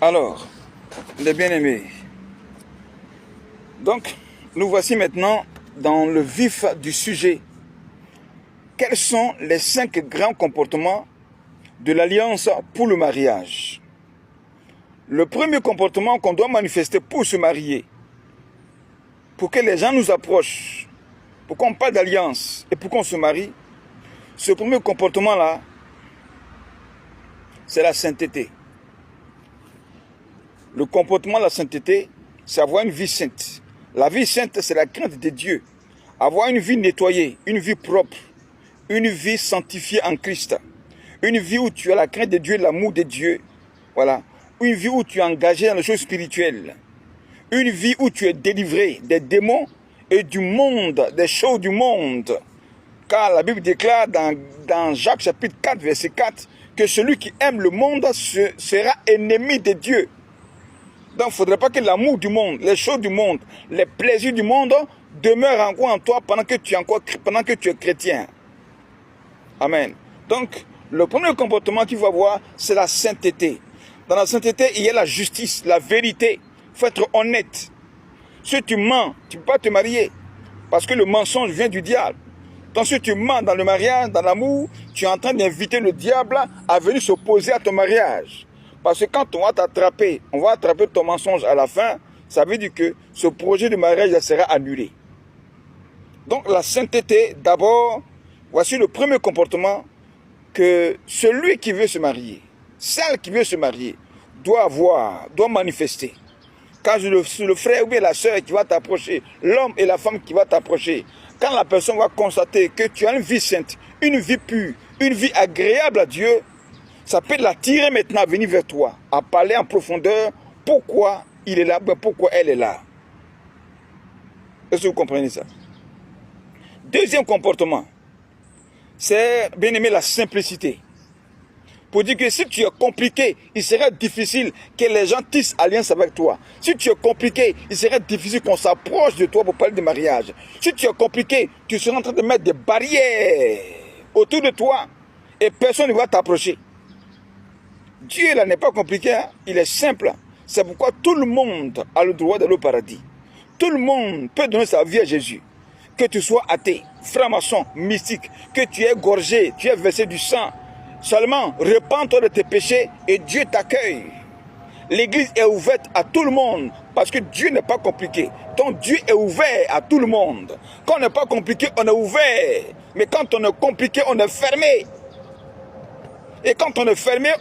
Alors, les bien-aimés, donc nous voici maintenant dans le vif du sujet. Quels sont les 5 grands comportements de l'Alliance pour le mariage? Le premier comportement qu'on doit manifester pour se marier, pour que les gens nous approchent, pour qu'on parle d'alliance et pour qu'on se marie, ce premier comportement-là, c'est la sainteté. Le comportement de la sainteté, c'est avoir une vie sainte. La vie sainte, c'est la crainte de Dieu. Avoir une vie nettoyée, une vie propre, une vie sanctifiée en Christ. Une vie où tu as la crainte de Dieu, l'amour de Dieu. Voilà. Une vie où tu es engagé dans les choses spirituelles. Une vie où tu es délivré des démons et du monde, des choses du monde. Car la Bible déclare dans Jacques chapitre 4, verset 4, que celui qui aime le monde sera ennemi de Dieu. Donc il ne faudrait pas que l'amour du monde, les choses du monde, les plaisirs du monde demeurent encore en toi pendant que tu es chrétien. Amen. Donc, le premier comportement qu'il faut avoir, c'est la sainteté. Dans la sainteté, il y a la justice, la vérité. Il faut être honnête. Si tu mens, tu ne peux pas te marier. Parce que le mensonge vient du diable. Donc si tu mens dans le mariage, dans l'amour, tu es en train d'inviter le diable à venir s'opposer à ton mariage. Parce que quand on va t'attraper, on va attraper ton mensonge à la fin, ça veut dire que ce projet de mariage sera annulé. Donc la sainteté, d'abord, voici le premier comportement que celui qui veut se marier, celle qui veut se marier, doit manifester. Quand c'est le frère ou bien la soeur qui va t'approcher, l'homme et la femme qui va t'approcher, quand la personne va constater que tu as une vie sainte, une vie pure, une vie agréable à Dieu, ça peut l'attirer maintenant à venir vers toi, à parler en profondeur pourquoi il est là, pourquoi elle est là. Est-ce que vous comprenez ça? Deuxième comportement, c'est bien aimer la simplicité. Pour dire que si tu es compliqué, il serait difficile que les gens tissent alliance avec toi. Si tu es compliqué, il serait difficile qu'on s'approche de toi pour parler de mariage. Si tu es compliqué, tu seras en train de mettre des barrières autour de toi et personne ne va t'approcher. Dieu là n'est pas compliqué, hein? Il est simple. C'est pourquoi tout le monde a le droit d'aller au paradis. Tout le monde peut donner sa vie à Jésus. Que tu sois athée, franc-maçon, mystique, que tu aies gorgé, tu aies versé du sang. Seulement, repens-toi de tes péchés et Dieu t'accueille. L'église est ouverte à tout le monde parce que Dieu n'est pas compliqué. Donc Dieu est ouvert à tout le monde. Quand on n'est pas compliqué, on est ouvert. Mais quand on est compliqué, on est fermé. Et quand on est fermé,